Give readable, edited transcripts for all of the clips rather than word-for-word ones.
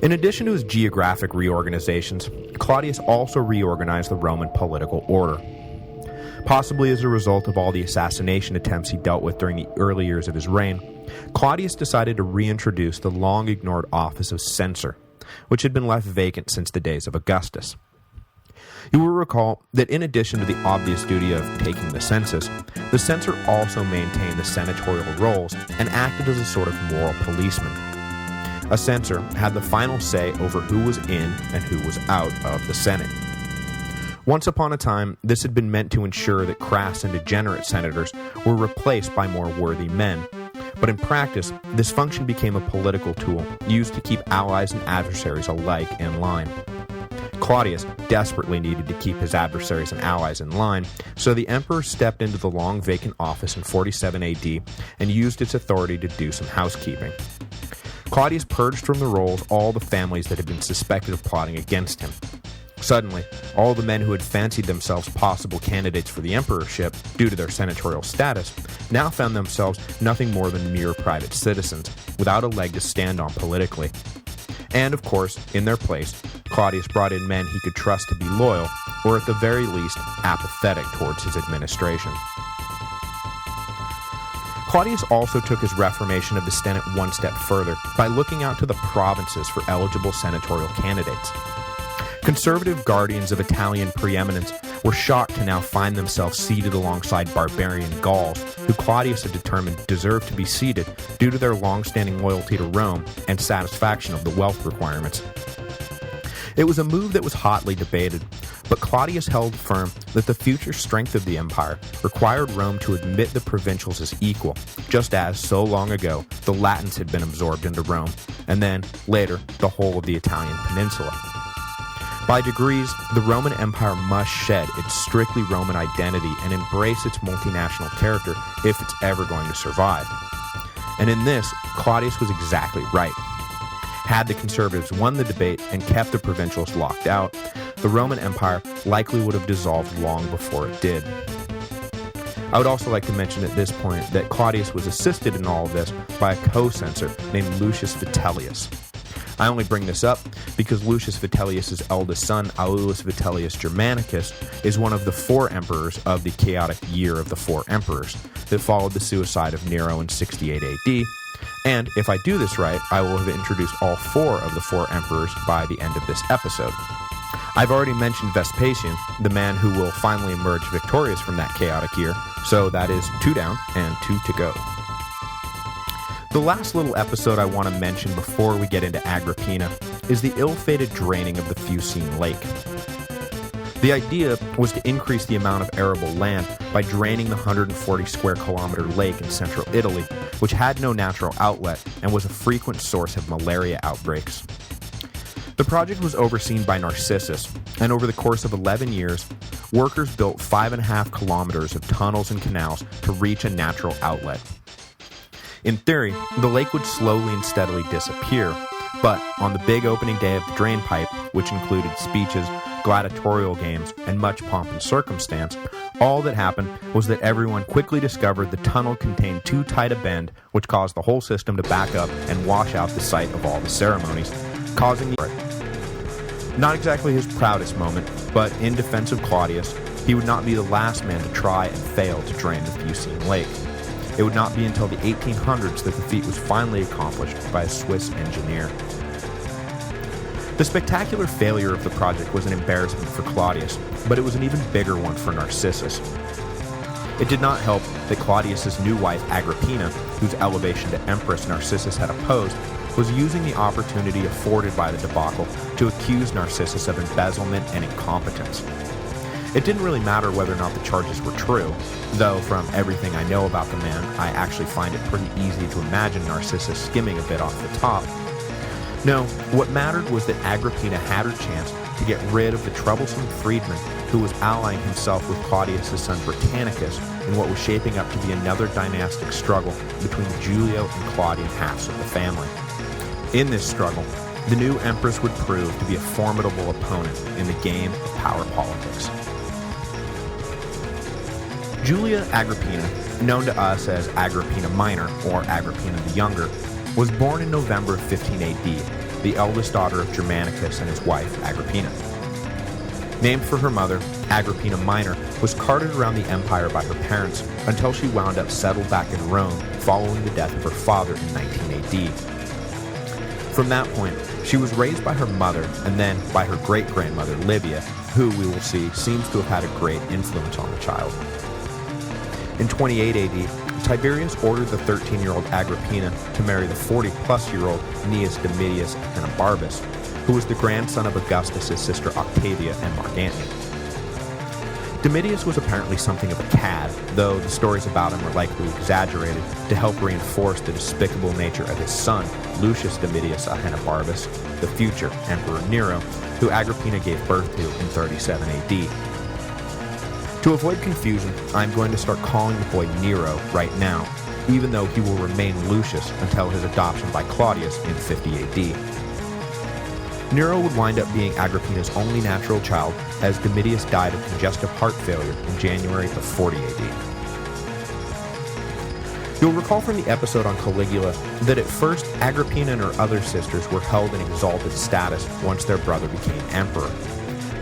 In addition to his geographic reorganizations, Claudius also reorganized the Roman political order. Possibly as a result of all the assassination attempts he dealt with during the early years of his reign, Claudius decided to reintroduce the long-ignored office of censor, which had been left vacant since the days of Augustus. You will recall that in addition to the obvious duty of taking the census, the censor also maintained the senatorial roles and acted as a sort of moral policeman. A censor had the final say over who was in and who was out of the Senate. Once upon a time, this had been meant to ensure that crass and degenerate senators were replaced by more worthy men, but in practice, this function became a political tool used to keep allies and adversaries alike in line. Claudius desperately needed to keep his adversaries and allies in line, so the emperor stepped into the long vacant office in 47 AD and used its authority to do some housekeeping. Claudius purged from the rolls all the families that had been suspected of plotting against him. Suddenly, all the men who had fancied themselves possible candidates for the emperorship due to their senatorial status now found themselves nothing more than mere private citizens, without a leg to stand on politically. And of course, in their place, Claudius brought in men he could trust to be loyal, or at the very least, apathetic towards his administration. Claudius also took his reformation of the Senate one step further by looking out to the provinces for eligible senatorial candidates. Conservative guardians of Italian preeminence were shocked to now find themselves seated alongside barbarian Gauls, who Claudius had determined deserved to be seated due to their long-standing loyalty to Rome and satisfaction of the wealth requirements. It was a move that was hotly debated, but Claudius held firm that the future strength of the empire required Rome to admit the provincials as equal, just as, so long ago, the Latins had been absorbed into Rome, and then, later, the whole of the Italian peninsula. By degrees, the Roman Empire must shed its strictly Roman identity and embrace its multinational character if it's ever going to survive. And in this, Claudius was exactly right. Had the conservatives won the debate and kept the provincials locked out, the Roman Empire likely would have dissolved long before it did. I would also like to mention at this point that Claudius was assisted in all of this by a co-censor named Lucius Vitellius. I only bring this up because Lucius Vitellius' eldest son, Aulus Vitellius Germanicus, is one of the 4 emperors of the chaotic Year of the 4 Emperors that followed the suicide of Nero in 68 AD, and if I do this right, I will have introduced all 4 of the 4 emperors by the end of this episode. I've already mentioned Vespasian, the man who will finally emerge victorious from that chaotic year, so that is 2 down and 2 to go. The last little episode I want to mention before we get into Agrippina is the ill-fated draining of the Fucine Lake. The idea was to increase the amount of arable land by draining the 140 square kilometer lake in central Italy, which had no natural outlet and was a frequent source of malaria outbreaks. The project was overseen by Narcissus, and over the course of 11 years, workers built 5.5 kilometers of tunnels and canals to reach a natural outlet. In theory, the lake would slowly and steadily disappear, but on the big opening day of the drain pipe, which included speeches, gladiatorial games, and much pomp and circumstance, all that happened was that everyone quickly discovered the tunnel contained too tight a bend, which caused the whole system to back up and wash out the site of all the ceremonies, causing the... Not exactly his proudest moment, but in defense of Claudius, he would not be the last man to try and fail to drain the Fucine Lake. It would not be until the 1800s that the feat was finally accomplished by a Swiss engineer. The spectacular failure of the project was an embarrassment for Claudius, but it was an even bigger one for Narcissus. It did not help that Claudius's new wife Agrippina, whose elevation to empress Narcissus had opposed, was using the opportunity afforded by the debacle to accuse Narcissus of embezzlement and incompetence. It didn't really matter whether or not the charges were true, though from everything I know about the man, I actually find it pretty easy to imagine Narcissus skimming a bit off the top. No, what mattered was that Agrippina had her chance to get rid of the troublesome freedman who was allying himself with Claudius' son Britannicus in what was shaping up to be another dynastic struggle between the Julio and Claudian halves of the family. In this struggle, the new empress would prove to be a formidable opponent in the game of power politics. Julia Agrippina, known to us as Agrippina Minor or Agrippina the Younger, was born in November of 15 AD the eldest daughter of Germanicus and his wife, Agrippina. Named for her mother, Agrippina Minor was carted around the empire by her parents until she wound up settled back in Rome following the death of her father in 19 AD. From that point, she was raised by her mother and then by her great-grandmother Livia, who, we will see, seems to have had a great influence on the child. In 28 AD, Tiberius ordered the 13-year-old Agrippina to marry the 40-plus-year-old Gnaeus Domitius Ahenobarbus, who was the grandson of Augustus' sister Octavia and Mark Antony. Domitius was apparently something of a cad, though the stories about him were likely exaggerated to help reinforce the despicable nature of his son, Lucius Domitius Ahenobarbus, the future Emperor Nero, who Agrippina gave birth to in 37 AD. To avoid confusion, I'm going to start calling the boy Nero right now, even though he will remain Lucius until his adoption by Claudius in 50 AD. Nero would wind up being Agrippina's only natural child, as Domitius died of congestive heart failure in January of 40 AD. You'll recall from the episode on Caligula that at first Agrippina and her other sisters were held in exalted status once their brother became emperor.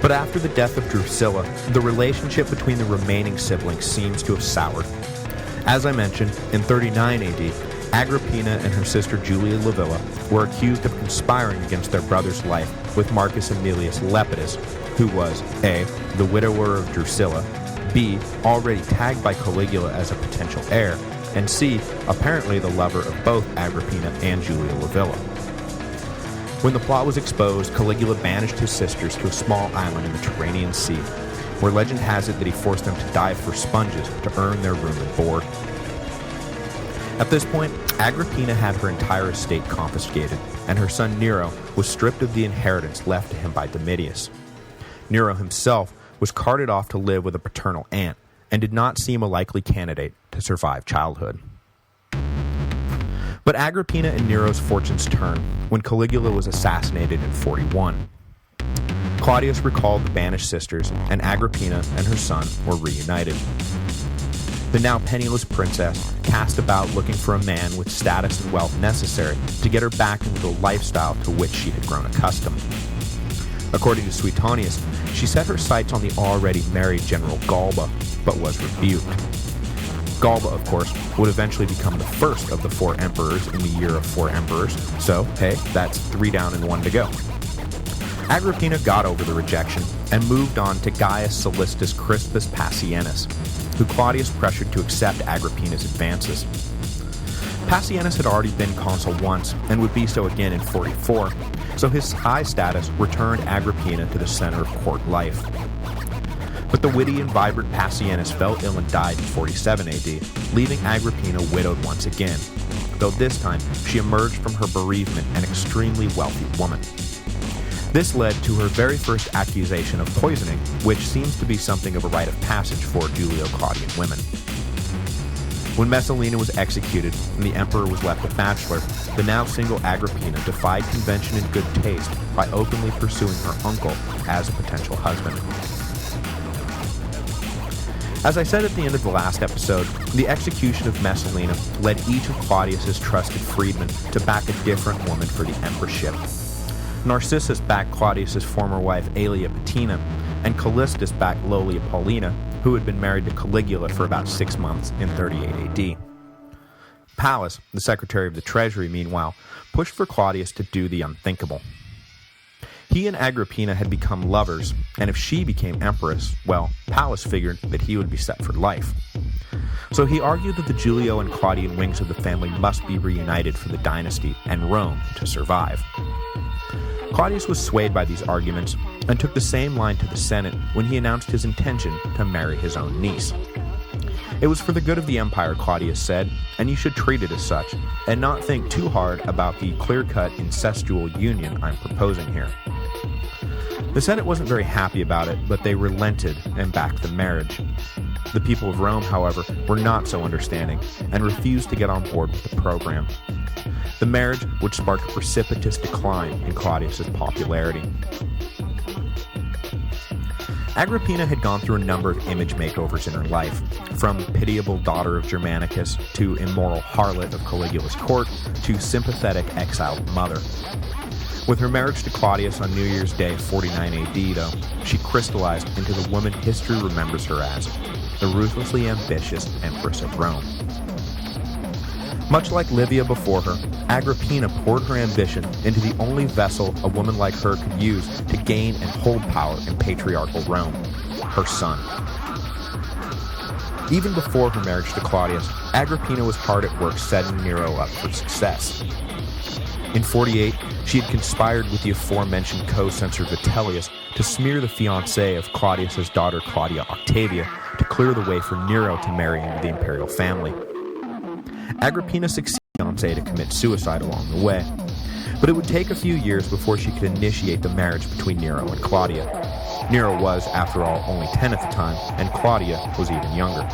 But after the death of Drusilla, the relationship between the remaining siblings seems to have soured. As I mentioned, in 39 AD, Agrippina and her sister Julia Livilla were accused of conspiring against their brother's life with Marcus Aemilius Lepidus, who was A. the widower of Drusilla, B. already tagged by Caligula as a potential heir, and C. apparently the lover of both Agrippina and Julia Livilla. When the plot was exposed, Caligula banished his sisters to a small island in the Tyrrhenian Sea, where legend has it that he forced them to dive for sponges to earn their room and board. At this point, Agrippina had her entire estate confiscated, and her son Nero was stripped of the inheritance left to him by Domitius. Nero himself was carted off to live with a paternal aunt, and did not seem a likely candidate to survive childhood. But Agrippina and Nero's fortunes turned when Caligula was assassinated in 41. Claudius recalled the banished sisters, and Agrippina and her son were reunited. The now penniless princess cast about looking for a man with status and wealth necessary to get her back into the lifestyle to which she had grown accustomed. According to Suetonius, she set her sights on the already married General Galba, but was rebuked. Galba, of course, would eventually become the first of the 4 emperors in the year of 4 emperors, so, hey, that's 3 down and 1 to go. Agrippina got over the rejection and moved on to Gaius Salistus Crispus Passienus, who Claudius pressured to accept Agrippina's advances. Passienus had already been consul once and would be so again in 44, so his high status returned Agrippina to the center of court life. But the witty and vibrant Passienus fell ill and died in 47 AD, leaving Agrippina widowed once again, though this time she emerged from her bereavement an extremely wealthy woman. This led to her very first accusation of poisoning, which seems to be something of a rite of passage for Julio-Claudian women. When Messalina was executed and the emperor was left a bachelor, the now single Agrippina defied convention and good taste by openly pursuing her uncle as a potential husband. As I said at the end of the last episode, the execution of Messalina led each of Claudius's trusted freedmen to back a different woman for the emperorship. Narcissus backed Claudius's former wife Aelia Paetina, and Callistus backed Lolia Paulina, who had been married to Caligula for about 6 months in 38 AD. Pallas, the Secretary of the Treasury, meanwhile, pushed for Claudius to do the unthinkable. He and Agrippina had become lovers, and if she became empress, well, Pallas figured that he would be set for life. So he argued that the Julio and Claudian wings of the family must be reunited for the dynasty and Rome to survive. Claudius was swayed by these arguments and took the same line to the Senate when he announced his intention to marry his own niece. It was for the good of the empire, Claudius said, and you should treat it as such, and not think too hard about the clear-cut incestual union I'm proposing here. The Senate wasn't very happy about it, but they relented and backed the marriage. The people of Rome, however, were not so understanding and refused to get on board with the program. The marriage would spark a precipitous decline in Claudius's popularity. Agrippina had gone through a number of image makeovers in her life, from pitiable daughter of Germanicus to immoral harlot of Caligula's court to sympathetic exiled mother. With her marriage to Claudius on New Year's Day 49 AD, though, she crystallized into the woman history remembers her as, the ruthlessly ambitious Empress of Rome. Much like Livia before her, Agrippina poured her ambition into the only vessel a woman like her could use to gain and hold power in patriarchal Rome, her son. Even before her marriage to Claudius, Agrippina was hard at work setting Nero up for success. In 48, she had conspired with the aforementioned co-censor Vitellius to smear the fiancé of Claudius's daughter Claudia Octavia to clear the way for Nero to marry into the imperial family. Agrippina succeeded the fiancé to commit suicide along the way, but it would take a few years before she could initiate the marriage between Nero and Claudia. Nero was, after all, only 10 at the time, and Claudia was even younger.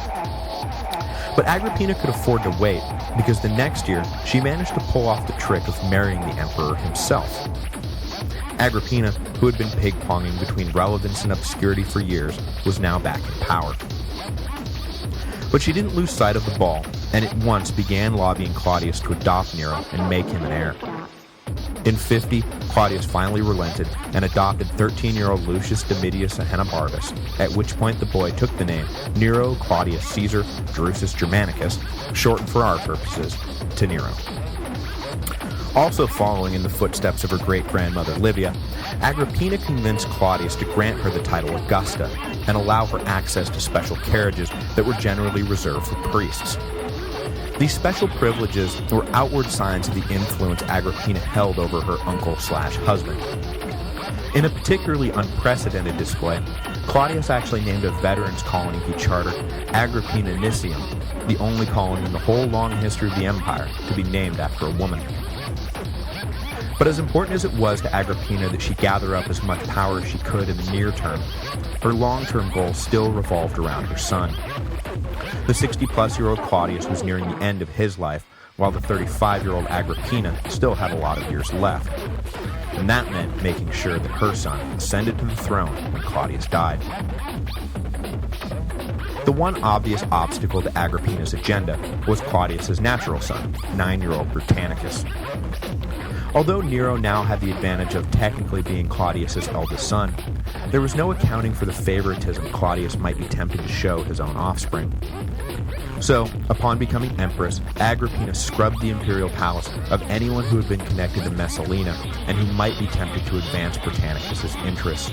But Agrippina could afford to wait, because the next year, she managed to pull off the trick of marrying the emperor himself. Agrippina, who had been ping-ponging between relevance and obscurity for years, was now back in power. But she didn't lose sight of the ball, and at once began lobbying Claudius to adopt Nero and make him an heir. In 50, Claudius finally relented and adopted 13-year-old Lucius Domitius Ahenobarbus, at which point the boy took the name Nero Claudius Caesar Drusus Germanicus, shortened for our purposes, to Nero. Also following in the footsteps of her great-grandmother Livia, Agrippina convinced Claudius to grant her the title Augusta and allow her access to special carriages that were generally reserved for priests. These special privileges were outward signs of the influence Agrippina held over her uncle/husband. In a particularly unprecedented display, Claudius actually named a veterans colony he chartered Agrippinensium, the only colony in the whole long history of the empire to be named after a woman. But as important as it was to Agrippina that she gather up as much power as she could in the near term, her long-term goal still revolved around her son. The 60-plus-year-old Claudius was nearing the end of his life, while the 35-year-old Agrippina still had a lot of years left. And that meant making sure that her son ascended to the throne when Claudius died. The one obvious obstacle to Agrippina's agenda was Claudius's natural son, 9-year-old Britannicus. Although Nero now had the advantage of technically being Claudius's eldest son, there was no accounting for the favoritism Claudius might be tempted to show his own offspring. So, upon becoming empress, Agrippina scrubbed the imperial palace of anyone who had been connected to Messalina and who might be tempted to advance Britannicus's interests.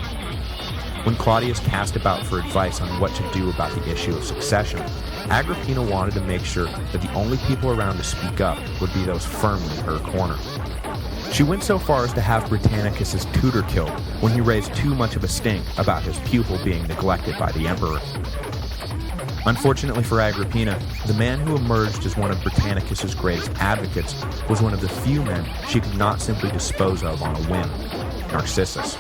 When Claudius cast about for advice on what to do about the issue of succession, Agrippina wanted to make sure that the only people around to speak up would be those firmly in her corner. She went so far as to have Britannicus's tutor killed when he raised too much of a stink about his pupil being neglected by the emperor. Unfortunately for Agrippina, the man who emerged as one of Britannicus's greatest advocates was one of the few men she could not simply dispose of on a whim, Narcissus.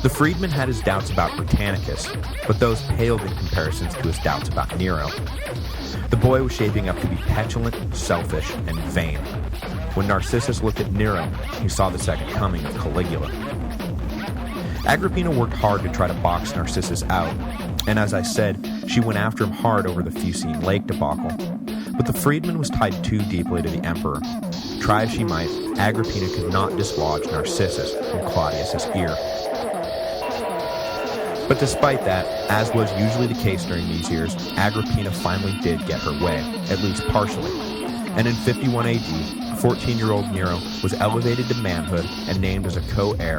The freedman had his doubts about Britannicus, but those paled in comparison to his doubts about Nero. The boy was shaping up to be petulant, selfish, and vain. When Narcissus looked at Nero, he saw the second coming of Caligula. Agrippina worked hard to try to box Narcissus out, and as I said, she went after him hard over the Fucine Lake debacle. But the freedman was tied too deeply to the emperor. Try as she might, Agrippina could not dislodge Narcissus from Claudius's ear. But despite that, as was usually the case during these years, Agrippina finally did get her way, at least partially. And in 51 AD, 14-year-old Nero was elevated to manhood and named as a co-heir